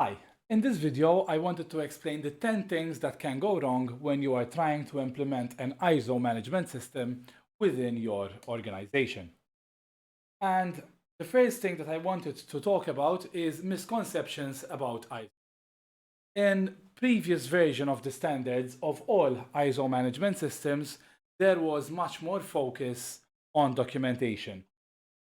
Hi, in this video I wanted to explain the 10 things that can go wrong when you are trying to implement an ISO management system within your organization. And the first thing that I wanted to talk about is misconceptions about ISO. In previous version of the standards of all ISO management systems, there was much more focus on documentation.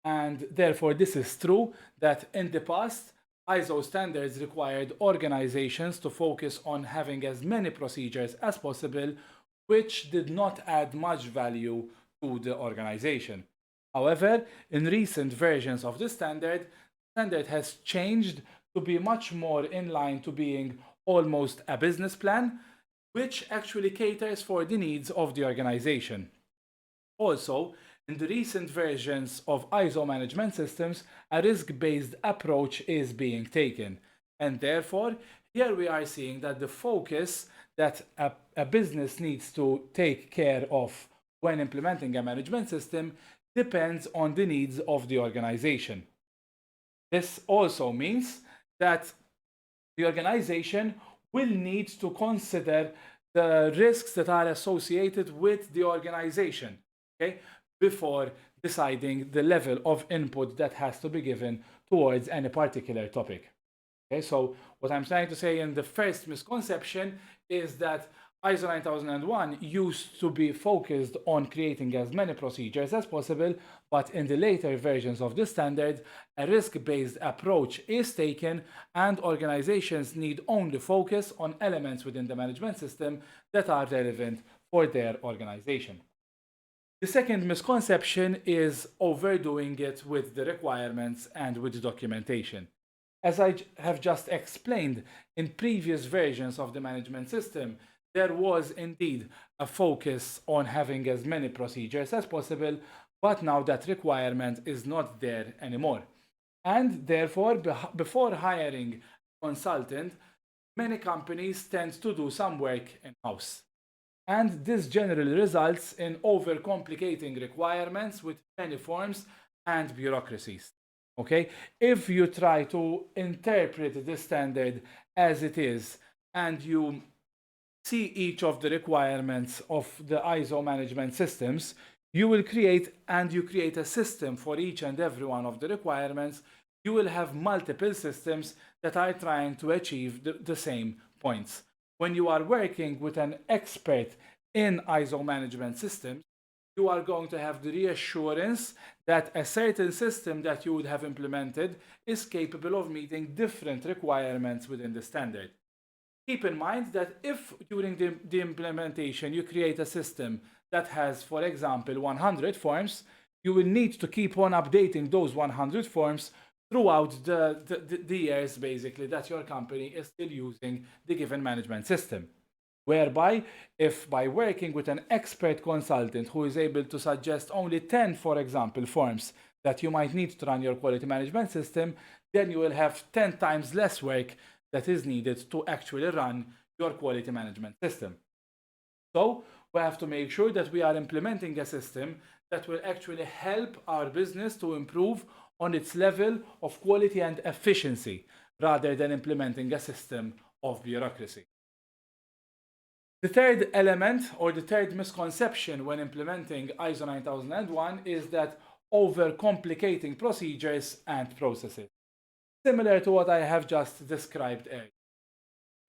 And therefore, this is true that in the past, ISO standards required organizations to focus on having as many procedures as possible, which did not add much value to the organization. However, in recent versions of the standard has changed to be much more in line to being almost a business plan, which actually caters for the needs of the organization. Also, in the recent versions of ISO management systems, a risk-based approach is being taken. And therefore, here we are seeing that the focus that a business needs to take care of when implementing a management system depends on the needs of the organization. This also means that the organization will need to consider the risks that are associated with the organization, okay, before deciding the level of input that has to be given towards any particular topic. Okay, so what I'm trying to say in the first misconception is that ISO 9001 used to be focused on creating as many procedures as possible, but in the later versions of the standard, a risk-based approach is taken and organizations need only focus on elements within the management system that are relevant for their organization. The second misconception is overdoing it with the requirements and with the documentation. As I have just explained, in previous versions of the management system, there was indeed a focus on having as many procedures as possible, but now that requirement is not there anymore. And therefore, before hiring a consultant, many companies tend to do some work in-house. And this generally results in overcomplicating requirements with many forms and bureaucracies. Okay? If you try to interpret the standard as it is and you see each of the requirements of the ISO management systems, you create a system for each and every one of the requirements. You will have multiple systems that are trying to achieve the same points. When you are working with an expert in ISO management systems, you are going to have the reassurance that a certain system that you would have implemented is capable of meeting different requirements within the standard. Keep in mind that if during the implementation you create a system that has, for example, 100 forms, you will need to keep on updating those 100 forms throughout the years, basically, that your company is still using the given management system. Whereby, if by working with an expert consultant who is able to suggest only 10, for example, forms that you might need to run your quality management system, then you will have 10 times less work that is needed to actually run your quality management system. So we have to make sure that we are implementing a system that will actually help our business to improve on its level of quality and efficiency, rather than implementing a system of bureaucracy. The third element, or the third misconception when implementing ISO 9001, is that overcomplicating procedures and processes. Similar to what I have just described earlier.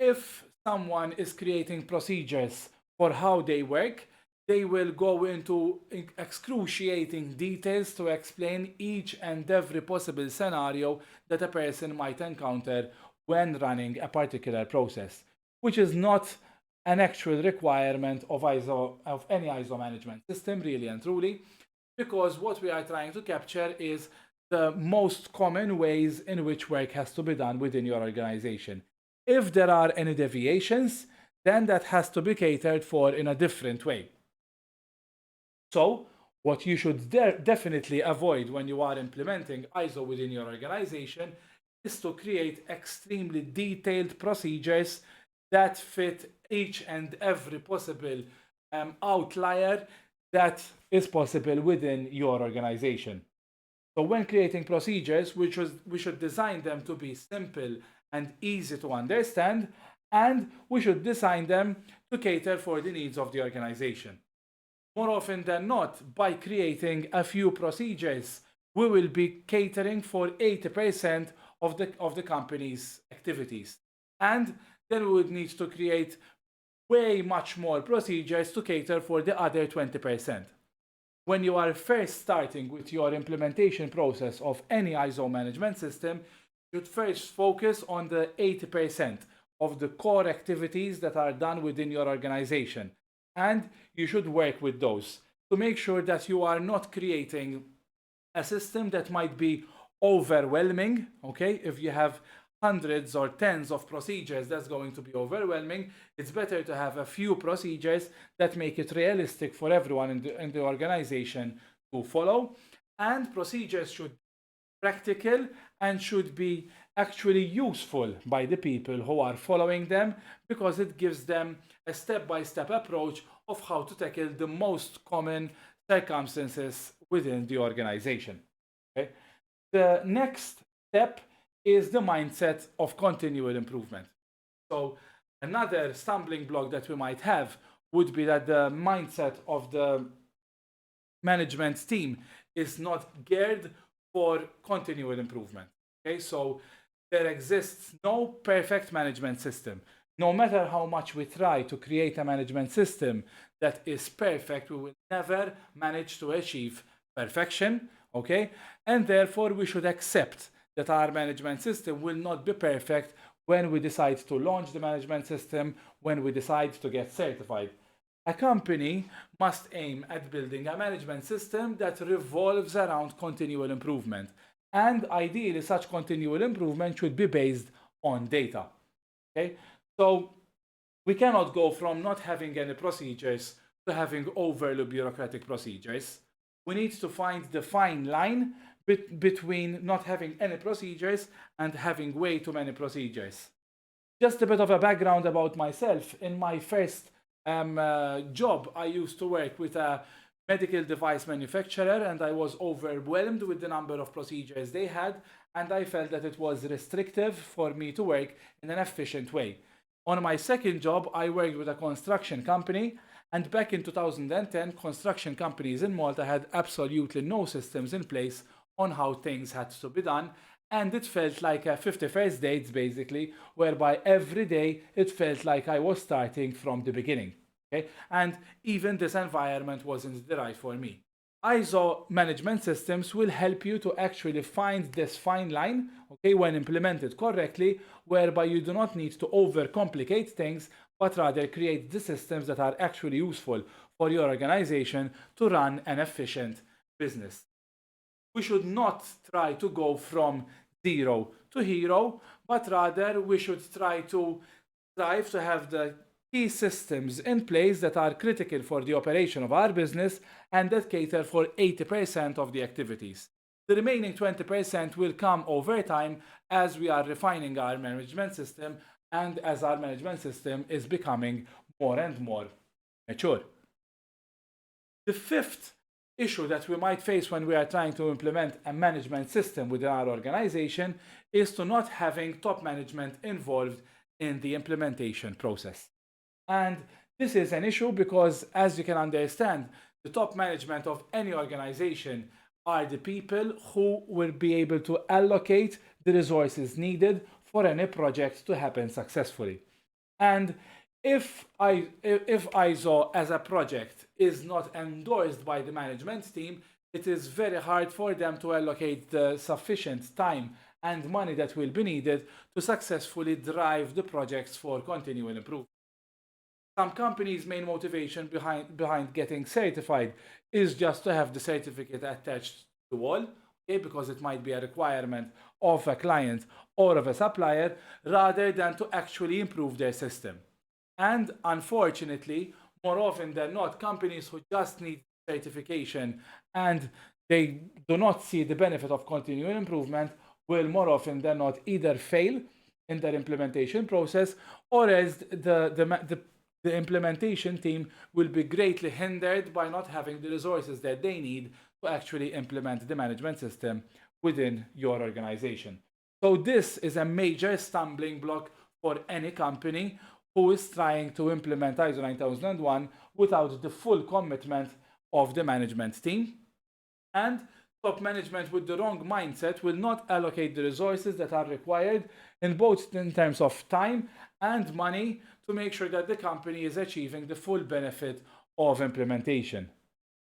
If someone is creating procedures for how they work, they will go into excruciating details to explain each and every possible scenario that a person might encounter when running a particular process, which is not an actual requirement of any ISO management system, really and truly, because what we are trying to capture is the most common ways in which work has to be done within your organization. If there are any deviations, then that has to be catered for in a different way. So, what you should definitely avoid when you are implementing ISO within your organization is to create extremely detailed procedures that fit each and every possible outlier that is possible within your organization. So when creating procedures, we should design them to be simple and easy to understand, and we should design them to cater for the needs of the organization. More often than not, by creating a few procedures, we will be catering for 80% of the company's activities. And then we would need to create way much more procedures to cater for the other 20%. When you are first starting with your implementation process of any ISO management system, you should first focus on the 80% of the core activities that are done within your organization. And you should work with those to make sure that you are not creating a system that might be overwhelming. Okay, if you have hundreds or tens of procedures, that's going to be overwhelming. It's better to have a few procedures that make it realistic for everyone in the organization to follow. And procedures should be practical and should be actually useful by the people who are following them, because it gives them a step-by-step approach of how to tackle the most common circumstances within the organization. Okay? The next step is the mindset of continual improvement. So another stumbling block that we might have would be that the mindset of the management team is not geared for continual improvement. Okay, so there exists no perfect management system. No matter how much we try to create a management system that is perfect, we will never manage to achieve perfection. Okay, and therefore we should accept that our management system will not be perfect when we decide to launch the management system, when we decide to get certified. A company must aim at building a management system that revolves around continual improvement. And ideally, such continual improvement should be based on data. Okay? So we cannot go from not having any procedures to having overly bureaucratic procedures. We need to find the fine line between not having any procedures and having way too many procedures. Just a bit of a background about myself. In my first job, I used to work with a medical device manufacturer, and I was overwhelmed with the number of procedures they had, and I felt that it was restrictive for me to work in an efficient way. On my second job, I worked with a construction company, and back in 2010, construction companies in Malta had absolutely no systems in place on how things had to be done, and it felt like a 51st dates basically, whereby every day it felt like I was starting from the beginning. Okay? And even this environment wasn't the right for me. ISO management systems will help you to actually find this fine line, okay, when implemented correctly, whereby you do not need to overcomplicate things, but rather create the systems that are actually useful for your organization to run an efficient business. We should not try to go from zero to hero, but rather we should try to strive to have the key systems in place that are critical for the operation of our business and that cater for 80% of the activities. The remaining 20% will come over time as we are refining our management system and as our management system is becoming more and more mature. The fifth issue that we might face when we are trying to implement a management system within our organization is to not having top management involved in the implementation process. And this is an issue because, as you can understand, the top management of any organization are the people who will be able to allocate the resources needed for any project to happen successfully. And if ISO as a project is not endorsed by the management team, it is very hard for them to allocate the sufficient time and money that will be needed to successfully drive the projects for continual improvement. Some companies' main motivation behind getting certified is just to have the certificate attached to the wall, okay, because it might be a requirement of a client or of a supplier, rather than to actually improve their system. And unfortunately, more often than not, companies who just need certification and they do not see the benefit of continual improvement will more often than not either fail in their implementation process, or else the implementation team will be greatly hindered by not having the resources that they need to actually implement the management system within your organization. So this is a major stumbling block for any company who is trying to implement ISO 9001 without the full commitment of the management team. And top management with the wrong mindset will not allocate the resources that are required in both in terms of time and money to make sure that the company is achieving the full benefit of implementation.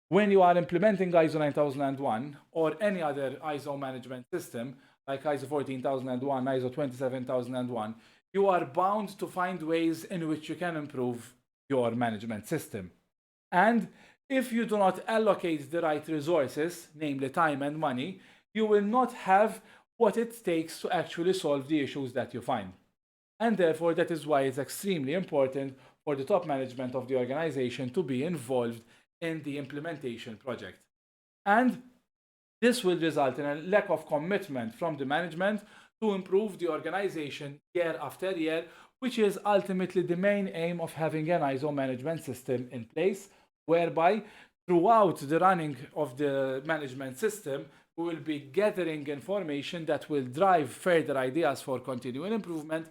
When you are implementing ISO 9001 or any other ISO management system like ISO 14001, ISO 27001, you are bound to find ways in which you can improve your management system. And if you do not allocate the right resources, namely time and money, you will not have what it takes to actually solve the issues that you find. And therefore, that is why it's extremely important for the top management of the organization to be involved in the implementation project. And this will result in a lack of commitment from the management to improve the organization year after year, which is ultimately the main aim of having an ISO management system in place, whereby throughout the running of the management system, we will be gathering information that will drive further ideas for continual improvement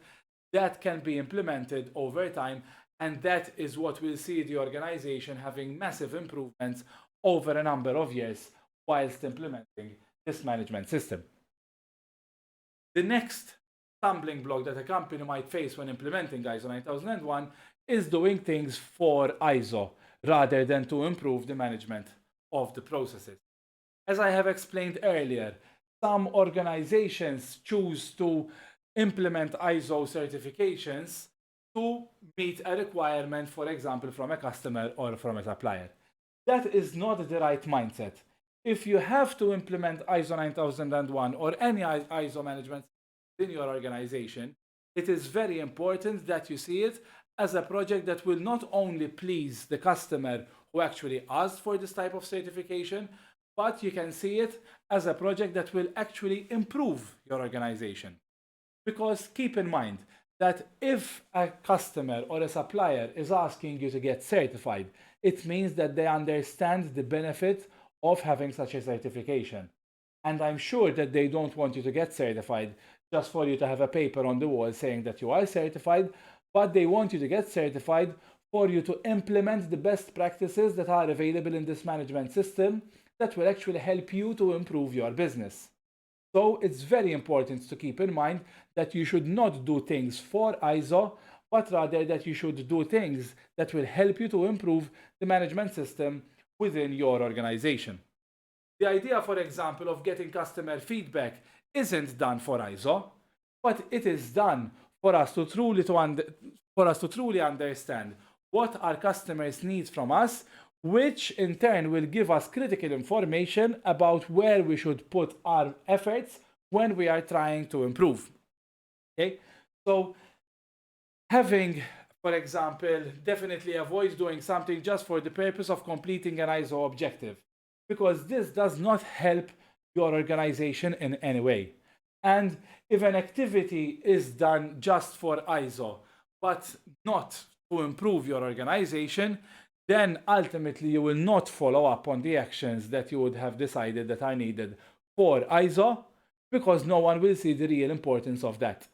that can be implemented over time, and that is what will see the organization having massive improvements over a number of years whilst implementing this management system. The next stumbling block that a company might face when implementing ISO 9001 is doing things for ISO rather than to improve the management of the processes. As I have explained earlier, some organizations choose to implement ISO certifications to meet a requirement, for example, from a customer or from a supplier. That is not the right mindset. If you have to implement ISO 9001 or any ISO management in your organization, it is very important that you see it as a project that will not only please the customer who actually asked for this type of certification, but you can see it as a project that will actually improve your organization. Because keep in mind that if a customer or a supplier is asking you to get certified, it means that they understand the benefit of having such a certification. And I'm sure that they don't want you to get certified just for you to have a paper on the wall saying that you are certified, but they want you to get certified for you to implement the best practices that are available in this management system that will actually help you to improve your business. So it's very important to keep in mind that you should not do things for ISO, but rather that you should do things that will help you to improve the management system within your organization. The idea, for example, of getting customer feedback isn't done for ISO, but it is done for us to truly understand what our customers need from us, which in turn will give us critical information about where we should put our efforts when we are trying to improve. Okay, so having, for example, definitely avoid doing something just for the purpose of completing an ISO objective, because this does not help your organization in any way. And if an activity is done just for ISO, but not to improve your organization, then ultimately you will not follow up on the actions that you would have decided that are needed for ISO, because no one will see the real importance of that.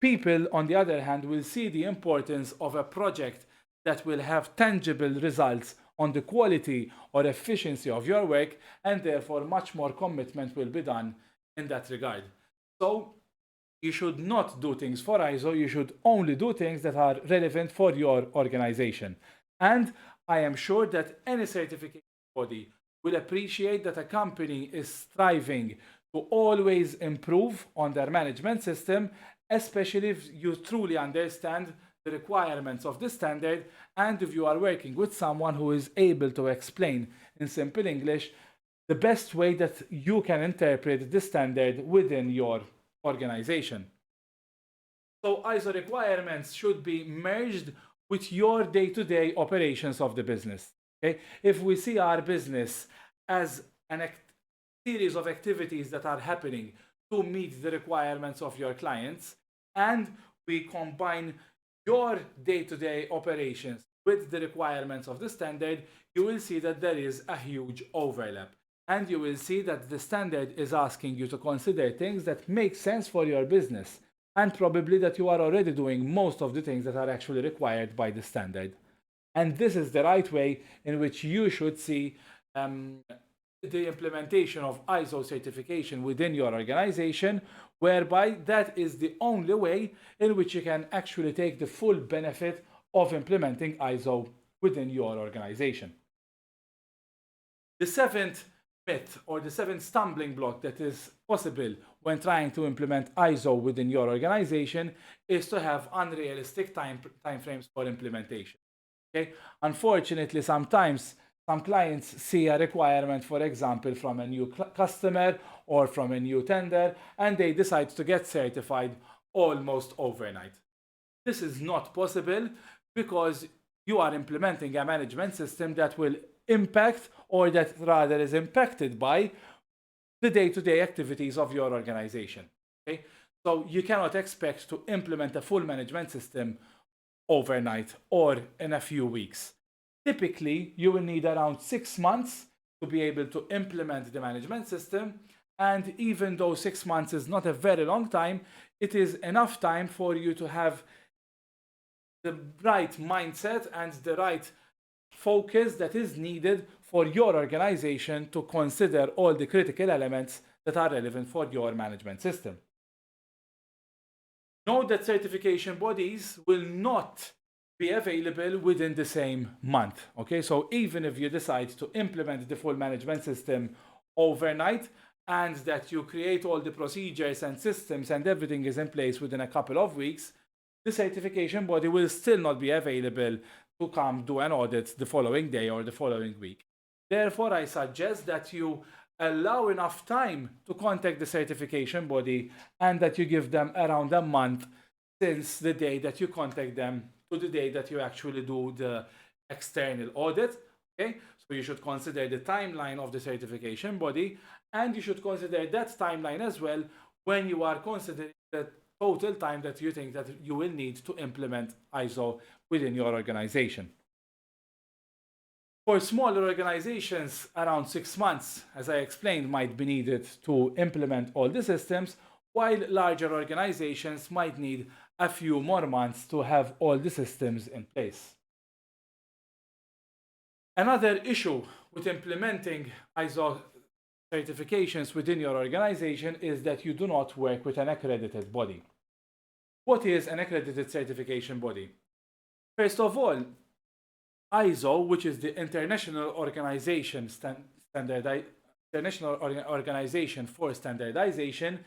People, on the other hand, will see the importance of a project that will have tangible results on the quality or efficiency of your work, and therefore much more commitment will be done in that regard. So you should not do things for ISO, you should only do things that are relevant for your organization. And I am sure that any certification body will appreciate that a company is striving to always improve on their management system, especially if you truly understand the requirements of the standard and if you are working with someone who is able to explain in simple English the best way that you can interpret the standard within your organization. So ISO requirements should be merged with your day-to-day operations of the business. Okay? If we see our business as a series of activities that are happening to meet the requirements of your clients, and we combine your day-to-day operations with the requirements of the standard, you will see that there is a huge overlap. And you will see that the standard is asking you to consider things that make sense for your business, and probably that you are already doing most of the things that are actually required by the standard. And this is the right way in which you should see the implementation of ISO certification within your organization, whereby that is the only way in which you can actually take the full benefit of implementing ISO within your organization. The seventh myth, or the seventh stumbling block that is possible when trying to implement ISO within your organization, is to have unrealistic timeframes for implementation. Okay? Unfortunately, sometimes some clients see a requirement, for example, from a new customer or from a new tender, and they decide to get certified almost overnight. This is not possible because you are implementing a management system that will impact, or that rather is impacted by, the day-to-day activities of your organization. Okay? So you cannot expect to implement a full management system overnight or in a few weeks. Typically, you will need around 6 months to be able to implement the management system. And even though 6 months is not a very long time, it is enough time for you to have the right mindset and the right focus that is needed for your organization to consider all the critical elements that are relevant for your management system. Note that certification bodies will not be available within the same month. Okay, so even if you decide to implement the full management system overnight, and that you create all the procedures and systems and everything is in place within a couple of weeks, the certification body will still not be available to come do an audit the following day or the following week. Therefore, I suggest that you allow enough time to contact the certification body, and that you give them around a month since the day that you contact them to the day that you actually do the external audit. Okay, so you should consider the timeline of the certification body, and you should consider that timeline as well when you are considering the total time that you think that you will need to implement ISO within your organization. For smaller organizations, around 6 months, as I explained, might be needed to implement all the systems, while larger organizations might need a few more months to have all the systems in place. Another issue with implementing ISO certifications within your organization is that you do not work with an accredited body. What is an accredited certification body? First of all, ISO, which is the International Organization for Standardization,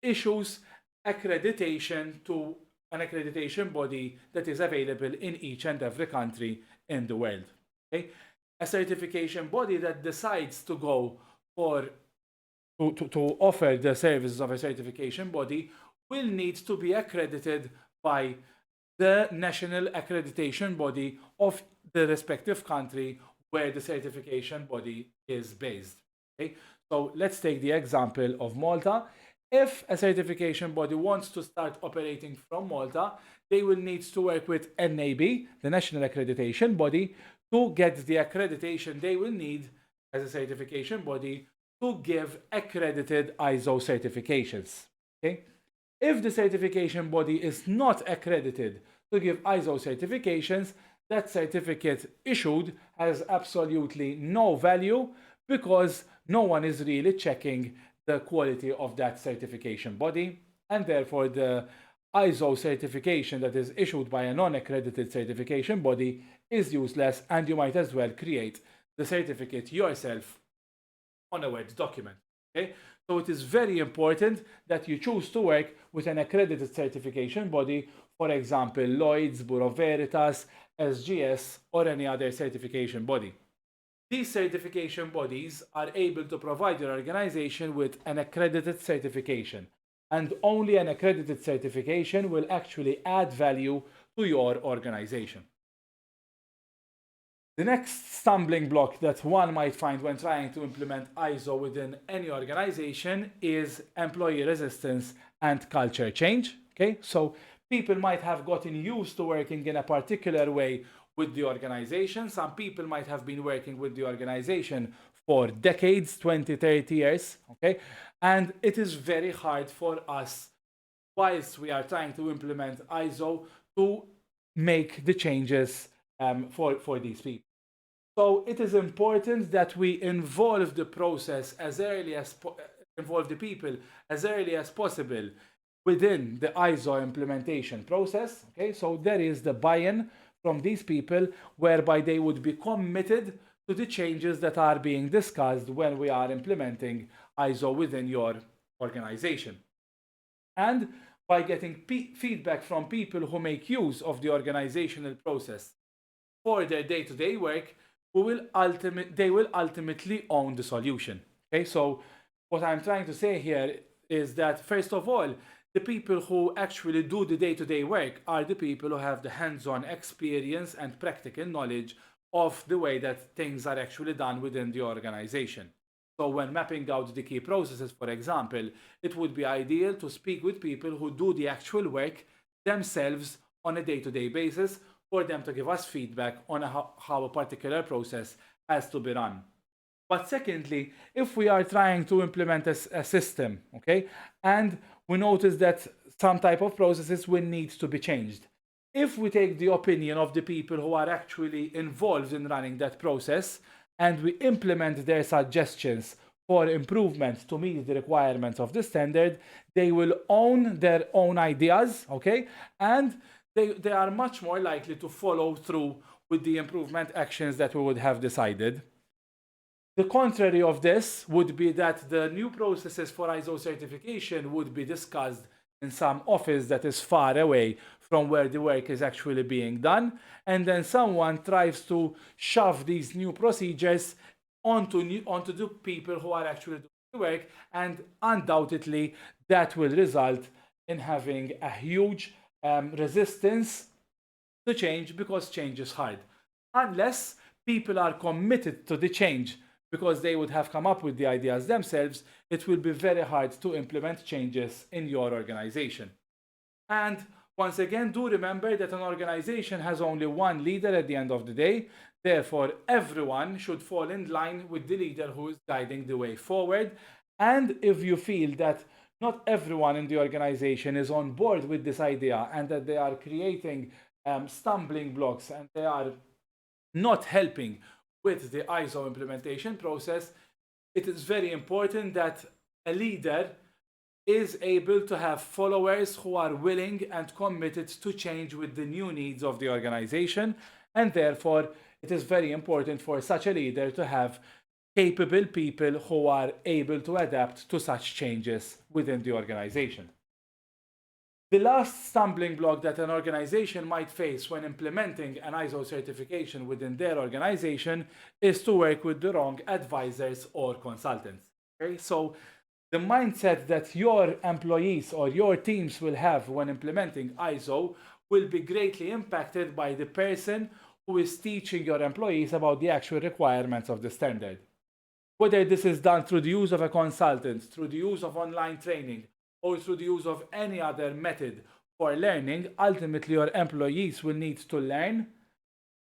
issues accreditation to an accreditation body that is available in each and every country in the world. Okay? A certification body that decides to go to offer the services of a certification body will need to be accredited by the national accreditation body of the respective country where the certification body is based. Okay? So let's take the example of Malta. If a certification body wants to start operating from Malta, they will need to work with NAB, the National Accreditation Body, to get the accreditation they will need as a certification body to give accredited ISO certifications. Okay? If the certification body is not accredited to give ISO certifications, that certificate issued has absolutely no value, because no one is really checking the quality of that certification body, and therefore the ISO certification that is issued by a non-accredited certification body is useless, and you might as well create the certificate yourself on a Word document. Okay? So it is very important that you choose to work with an accredited certification body, for example, Lloyd's, Bureau Veritas, SGS, or any other certification body. These certification bodies are able to provide your organization with an accredited certification, and only an accredited certification will actually add value to your organization. The next stumbling block that one might find when trying to implement ISO within any organization is employee resistance and culture change. Okay, so people might have gotten used to working in a particular way with the organization. Some people might have been working with the organization for decades, 20, 30 years, okay? And it is very hard for us, whilst we are trying to implement ISO, to make the changes for these people. So it is important that we involve the process as early as involve the people as early as possible within the ISO implementation process. Okay, so there is the buy-in from these people whereby they would be committed to the changes that are being discussed when we are implementing ISO within your organization. And by getting feedback from people who make use of the organizational process for their day-to-day work, they will ultimately own the solution. Okay, so what I'm trying to say here is that, first of all, the people who actually do the day-to-day work are the people who have the hands-on experience and practical knowledge of the way that things are actually done within the organization. So when mapping out the key processes, for example, it would be ideal to speak with people who do the actual work themselves on a day-to-day basis, for them to give us feedback on how a particular process has to be run. But secondly, if we are trying to implement a system, okay, and we notice that some type of processes will need to be changed, if we take the opinion of the people who are actually involved in running that process and we implement their suggestions for improvement to meet the requirements of the standard, they will own their own ideas, okay, and they are much more likely to follow through with the improvement actions that we would have decided. The contrary of this would be that the new processes for ISO certification would be discussed in some office that is far away from where the work is actually being done, and then someone tries to shove these new procedures onto the people who are actually doing the work, and undoubtedly that will result in having a huge resistance to change, because change is hard. Unless people are committed to the change because they would have come up with the ideas themselves, it will be very hard to implement changes in your organization. And once again, do remember that an organization has only one leader at the end of the day. Therefore, everyone should fall in line with the leader who is guiding the way forward. And if you feel that not everyone in the organization is on board with this idea and that they are creating stumbling blocks and they are not helping with the ISO implementation process, it is very important that a leader is able to have followers who are willing and committed to change with the new needs of the organization. And therefore, it is very important for such a leader to have capable people who are able to adapt to such changes within the organization. The last stumbling block that an organization might face when implementing an ISO certification within their organization is to work with the wrong advisors or consultants. Okay? So the mindset that your employees or your teams will have when implementing ISO will be greatly impacted by the person who is teaching your employees about the actual requirements of the standard. Whether this is done through the use of a consultant, through the use of online training, or through the use of any other method for learning, ultimately your employees will need to learn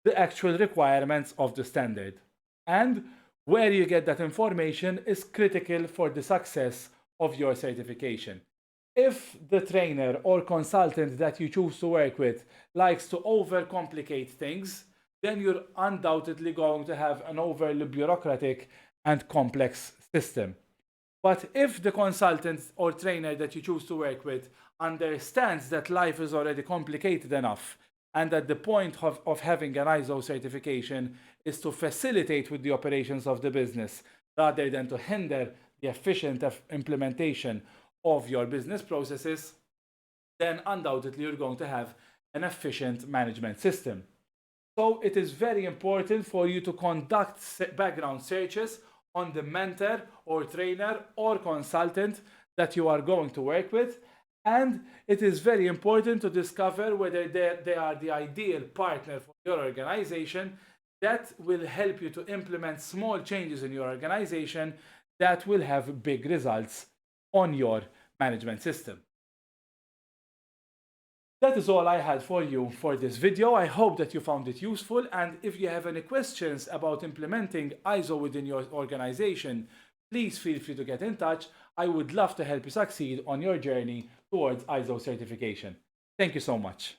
the actual requirements of the standard. And where you get that information is critical for the success of your certification. If the trainer or consultant that you choose to work with likes to overcomplicate things, then you're undoubtedly going to have an overly bureaucratic and complex system. But if the consultant or trainer that you choose to work with understands that life is already complicated enough and that the point of having an ISO certification is to facilitate with the operations of the business rather than to hinder the efficient implementation of your business processes, then undoubtedly you're going to have an efficient management system. So it is very important for you to conduct background searches on the mentor or trainer or consultant that you are going to work with. And it is very important to discover whether they are the ideal partner for your organization that will help you to implement small changes in your organization that will have big results on your management system. That is all I had for you for this video. I hope that you found it useful, and if you have any questions about implementing ISO within your organization, please feel free to get in touch. I would love to help you succeed on your journey towards ISO certification. Thank you so much.